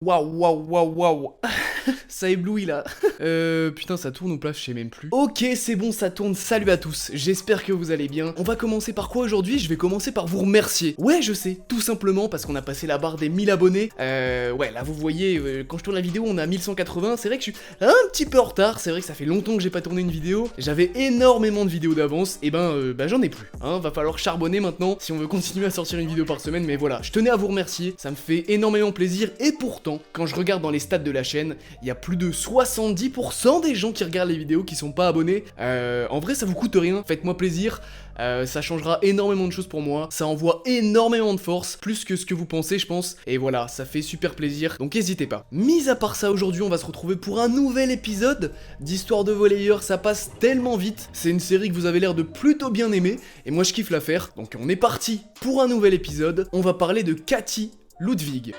Waouh. Ça éblouit là. Putain, ça tourne ou pas, je sais même plus. Ok, c'est bon, ça tourne. Salut à tous, j'espère que vous allez bien. On va commencer par quoi aujourd'hui? Je vais commencer par vous remercier. Ouais, je sais, tout simplement parce qu'on a passé la barre des 1000 abonnés. Ouais, là vous voyez, quand je tourne la vidéo, on a 1180. C'est vrai que je suis un petit peu en retard. C'est vrai que ça fait longtemps que j'ai pas tourné une vidéo. J'avais énormément de vidéos d'avance. Et j'en ai plus. Hein, va falloir charbonner maintenant si on veut continuer à sortir une vidéo par semaine. Mais voilà, je tenais à vous remercier. Ça me fait énormément plaisir. Et pourtant, quand je regarde dans les stats de la chaîne, il y a plus de 70% des gens qui regardent les vidéos qui sont pas abonnés. En vrai, ça vous coûte rien, faites-moi plaisir. Ça changera énormément de choses pour moi. Ça envoie énormément de force, plus que ce que vous pensez, je pense. Et voilà, ça fait super plaisir. Donc n'hésitez pas. Mis à part ça, aujourd'hui, on va se retrouver pour un nouvel épisode d'Histoire de volleyeur. Ça passe tellement vite. C'est une série que vous avez l'air de plutôt bien aimer. Et moi, je kiffe la faire. Donc on est parti pour un nouvel épisode. On va parler de Katie Ludwig.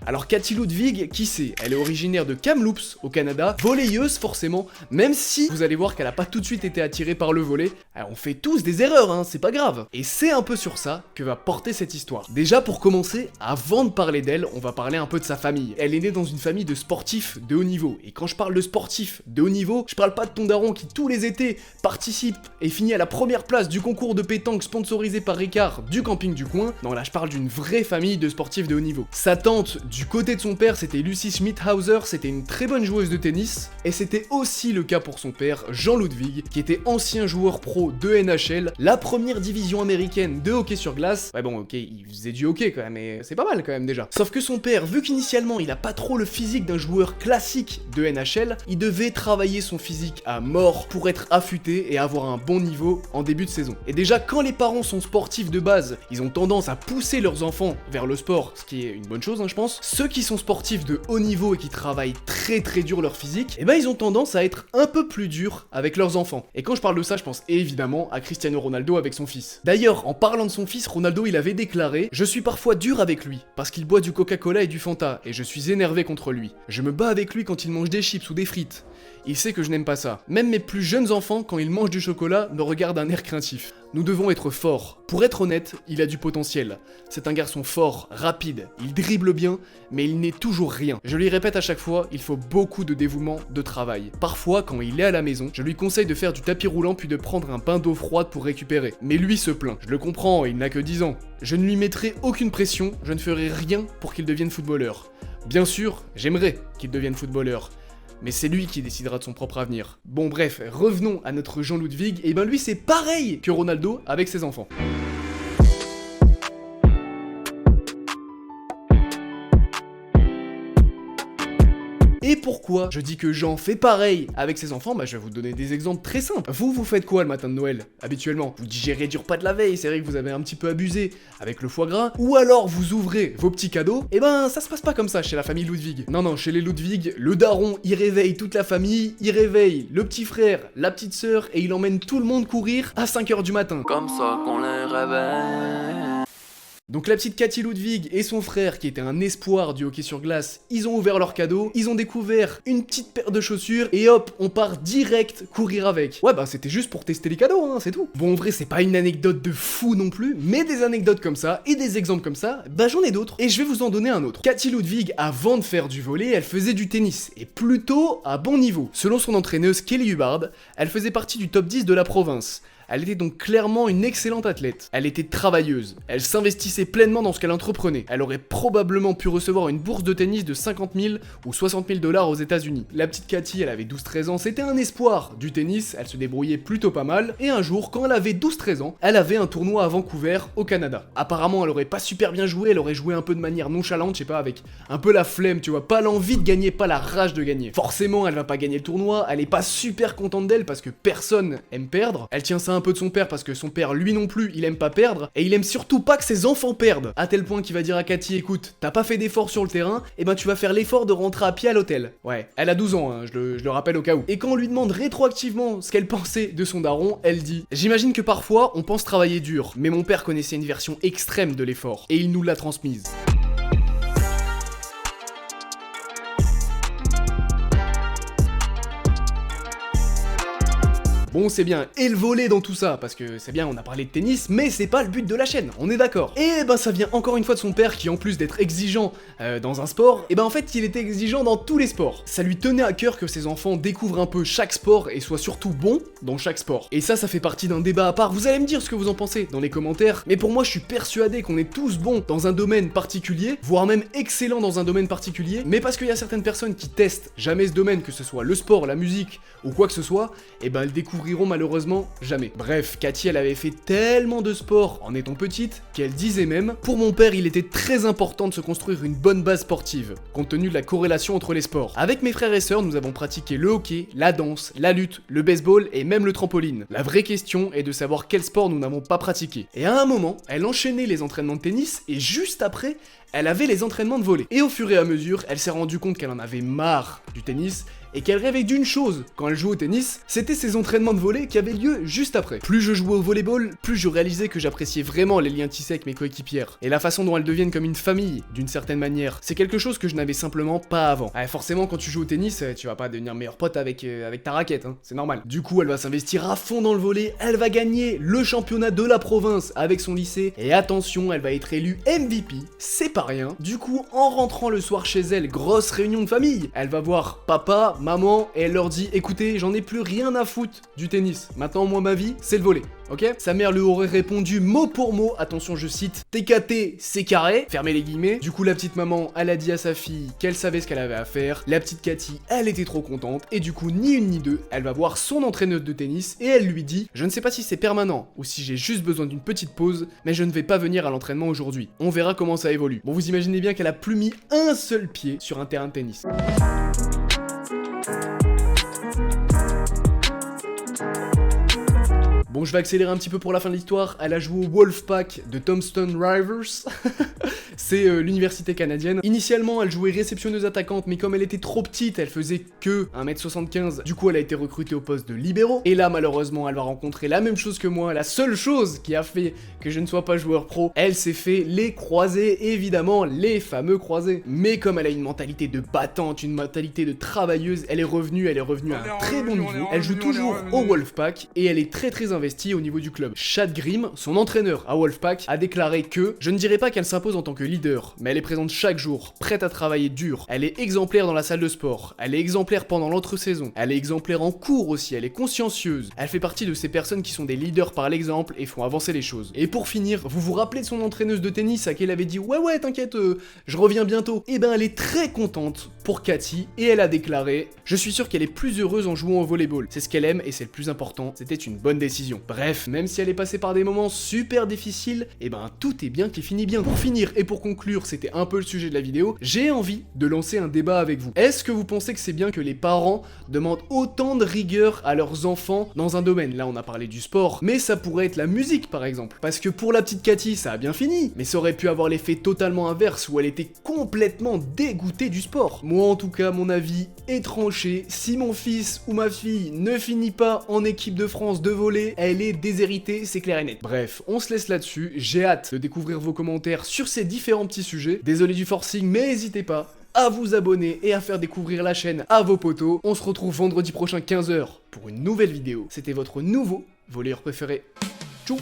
Alors Katie Ludwig, qui c'est? Elle est originaire de Kamloops, au Canada, volleyeuse forcément, même si vous allez voir qu'elle a pas tout de suite été attirée par le volley. Alors, on fait tous des erreurs, hein, c'est pas grave. Et c'est un peu sur ça que va porter cette histoire. Déjà pour commencer, avant de parler d'elle, on va parler un peu de sa famille. Elle est née dans une famille de sportifs de haut niveau. Et quand je parle de sportifs de haut niveau, je parle pas de ton daron qui tous les étés participe et finit à la première place du concours de pétanque sponsorisé par Ricard du camping du coin. Non, là je parle d'une vraie famille de sportifs de haut niveau. Sa tante, du côté de son père, c'était Lucy Schmidhauser, c'était une très bonne joueuse de tennis, et c'était aussi le cas pour son père, Jean Ludwig, qui était ancien joueur pro de NHL, la première division américaine de hockey sur glace. Ouais bon, ok, il faisait du hockey quand même, mais c'est pas mal quand même déjà. Sauf que son père, vu qu'initialement il a pas trop le physique d'un joueur classique de NHL, il devait travailler son physique à mort pour être affûté et avoir un bon niveau en début de saison. Et déjà, quand les parents sont sportifs de base, ils ont tendance à pousser leurs enfants vers le sport, ce qui est une bonne chose, hein, je pense. Ceux qui sont sportifs de haut niveau et qui travaillent très dur leur physique, eh ben ils ont tendance à être un peu plus durs avec leurs enfants. Et quand je parle de ça, je pense évidemment à Cristiano Ronaldo avec son fils. D'ailleurs, en parlant de son fils, Ronaldo il avait déclaré: je suis parfois dur avec lui, parce qu'il boit du Coca-Cola et du Fanta, et je suis énervé contre lui. Je me bats avec lui quand il mange des chips ou des frites. Il sait que je n'aime pas ça. Même mes plus jeunes enfants, quand ils mangent du chocolat, me regardent d'un air craintif. Nous devons être forts. Pour être honnête, il a du potentiel. C'est un garçon fort, rapide, il dribble bien, mais il n'est toujours rien. Je lui répète à chaque fois, il faut beaucoup de dévouement, de travail. Parfois, quand il est à la maison, je lui conseille de faire du tapis roulant puis de prendre un bain d'eau froide pour récupérer. Mais lui se plaint. Je le comprends, il n'a que 10 ans. Je ne lui mettrai aucune pression, je ne ferai rien pour qu'il devienne footballeur. Bien sûr, j'aimerais qu'il devienne footballeur. Mais c'est lui qui décidera de son propre avenir. Bon bref, revenons à notre Jean Ludwig, et ben lui c'est pareil que Ronaldo avec ses enfants. Et pourquoi je dis que Jean fait pareil avec ses enfants? Bah je vais vous donner des exemples très simples. Vous faites quoi le matin de Noël, habituellement? Vous digérez du repas de la veille, c'est vrai que vous avez un petit peu abusé avec le foie gras, ou alors vous ouvrez vos petits cadeaux. Et ben ça se passe pas comme ça chez la famille Ludwig. Non, chez les Ludwig, le daron, il réveille toute la famille, il réveille le petit frère, la petite sœur, et il emmène tout le monde courir à 5h du matin. Comme ça qu'on les réveille. Donc la petite Katie Ludwig et son frère, qui était un espoir du hockey sur glace, ils ont ouvert leur cadeau, ils ont découvert une petite paire de chaussures, et hop, on part direct courir avec. Ouais bah c'était juste pour tester les cadeaux, hein, c'est tout. Bon en vrai c'est pas une anecdote de fou non plus, mais des anecdotes comme ça, et des exemples comme ça, bah j'en ai d'autres. Et je vais vous en donner un autre. Katie Ludwig, avant de faire du volley, elle faisait du tennis, et plutôt à bon niveau. Selon son entraîneuse Kelly Hubbard, elle faisait partie du top 10 de la province. Elle était donc clairement une excellente athlète. Elle était travailleuse. Elle s'investissait pleinement dans ce qu'elle entreprenait. Elle aurait probablement pu recevoir une bourse de tennis de 50 000 ou 60 000 $ aux États-Unis. La petite Katie, elle avait 12-13 ans, c'était un espoir du tennis, elle se débrouillait plutôt pas mal, et un jour, quand elle avait 12-13 ans, elle avait un tournoi à Vancouver, au Canada. Apparemment, elle aurait pas super bien joué, elle aurait joué un peu de manière nonchalante, je sais pas, avec un peu la flemme, tu vois, pas l'envie de gagner, pas la rage de gagner. Forcément, elle va pas gagner le tournoi, elle est pas super contente d'elle parce que personne aime perdre. Elle tient ça un peu de son père parce que son père lui non plus il aime pas perdre, et il aime surtout pas que ses enfants perdent, à tel point qu'il va dire à Katie: écoute, t'as pas fait d'effort sur le terrain, et ben tu vas faire l'effort de rentrer à pied à l'hôtel. Ouais, elle a 12 ans, hein, je le rappelle au cas où. Et quand on lui demande rétroactivement ce qu'elle pensait de son daron, elle dit: j'imagine que parfois on pense travailler dur, mais mon père connaissait une version extrême de l'effort, et il nous l'a transmise. Bon, c'est bien, et le volley dans tout ça, parce que c'est bien, on a parlé de tennis, mais c'est pas le but de la chaîne, on est d'accord. Et ben ça vient encore une fois de son père qui, en plus d'être exigeant dans un sport, et ben en fait il était exigeant dans tous les sports. Ça lui tenait à cœur que ses enfants découvrent un peu chaque sport et soient surtout bons dans chaque sport. Et ça fait partie d'un débat à part, vous allez me dire ce que vous en pensez dans les commentaires, mais pour moi je suis persuadé qu'on est tous bons dans un domaine particulier, voire même excellents dans un domaine particulier, mais parce qu'il y a certaines personnes qui testent jamais ce domaine, que ce soit le sport, la musique ou quoi que ce soit, et ben elles découvriront malheureusement jamais. Bref, Cathy elle avait fait tellement de sport en étant petite qu'elle disait même: pour mon père il était très important de se construire une bonne base sportive, compte tenu de la corrélation entre les sports. Avec mes frères et sœurs, nous avons pratiqué le hockey, la danse, la lutte, le baseball et même le trampoline. La vraie question est de savoir quel sport nous n'avons pas pratiqué. Et à un moment, elle enchaînait les entraînements de tennis et juste après, elle avait les entraînements de volley. Et au fur et à mesure, elle s'est rendue compte qu'elle en avait marre du tennis et qu'elle rêvait d'une chose quand elle jouait au tennis, c'était ses entraînements de volley qui avaient lieu juste après. Plus je jouais au volleyball, plus je réalisais que j'appréciais vraiment les liens tissés avec mes coéquipières, et la façon dont elles deviennent comme une famille, d'une certaine manière. C'est quelque chose que je n'avais simplement pas avant. Forcément, quand tu joues au tennis, tu vas pas devenir meilleur pote avec ta raquette, hein, c'est normal. Du coup, elle va s'investir à fond dans le volley, elle va gagner le championnat de la province avec son lycée, et attention, elle va être élue MVP, c'est pas rien. Du coup, en rentrant le soir chez elle, grosse réunion de famille, elle va voir papa, maman, et elle leur dit: écoutez, j'en ai plus rien à foutre du tennis. Maintenant, moi, ma vie, c'est le volley. Ok? Sa mère lui aurait répondu mot pour mot, attention, je cite: TKT, c'est carré, fermez les guillemets. Du coup, la petite maman, elle a dit à sa fille qu'elle savait ce qu'elle avait à faire. La petite Cathy, elle était trop contente, et du coup, ni une ni deux, elle va voir son entraîneuse de tennis, et elle lui dit: je ne sais pas si c'est permanent, ou si j'ai juste besoin d'une petite pause, mais je ne vais pas venir à l'entraînement aujourd'hui. On verra comment ça évolue. Bon, vous imaginez bien qu'elle a plus mis un seul pied sur un terrain de tennis. Bon, je vais accélérer un petit peu pour la fin de l'histoire. Elle a joué au Wolfpack de Tombstone Rivers. C'est l'université canadienne. Initialement, elle jouait réceptionneuse attaquante, mais comme elle était trop petite, elle faisait que 1m75. Du coup, elle a été recrutée au poste de libéro. Et là, malheureusement, elle va rencontrer la même chose que moi. La seule chose qui a fait que je ne sois pas joueur pro, elle s'est fait les croisés, évidemment, les fameux croisés. Mais comme elle a une mentalité de battante, une mentalité de travailleuse, elle est revenue à un très bon niveau. Elle joue toujours au Wolfpack et elle est très investie au niveau du club. Chad Grimm, son entraîneur à Wolfpack, a déclaré que: je ne dirais pas qu'elle s'impose en tant que leader, mais elle est présente chaque jour, prête à travailler dur. Elle est exemplaire dans la salle de sport, elle est exemplaire pendant l'entre-saison, elle est exemplaire en cours aussi, elle est consciencieuse. Elle fait partie de ces personnes qui sont des leaders par l'exemple et font avancer les choses. Et pour finir, vous vous rappelez de son entraîneuse de tennis à qui elle avait dit: ouais t'inquiète, je reviens bientôt. Et ben elle est très contente pour Cathy et elle a déclaré: je suis sûr qu'elle est plus heureuse en jouant au volleyball. C'est ce qu'elle aime et c'est le plus important, c'était une bonne décision. Bref, même si elle est passée par des moments super difficiles, et ben tout est bien qui finit bien. Pour finir et pour conclure, c'était un peu le sujet de la vidéo, j'ai envie de lancer un débat avec vous. Est-ce que vous pensez que c'est bien que les parents demandent autant de rigueur à leurs enfants dans un domaine? Là on a parlé du sport, mais ça pourrait être la musique par exemple. Parce que pour la petite Cathy, ça a bien fini, mais ça aurait pu avoir l'effet totalement inverse où elle était complètement dégoûtée du sport. Moi en tout cas, mon avis est tranché. Si mon fils ou ma fille ne finit pas en équipe de France de volley, elle est déshéritée, c'est clair et net. Bref, on se laisse là-dessus. J'ai hâte de découvrir vos commentaires sur ces différents petits sujets. Désolé du forcing, mais n'hésitez pas à vous abonner et à faire découvrir la chaîne à vos potos. On se retrouve vendredi prochain 15h pour une nouvelle vidéo. C'était votre nouveau volleyeur préféré. Tchou!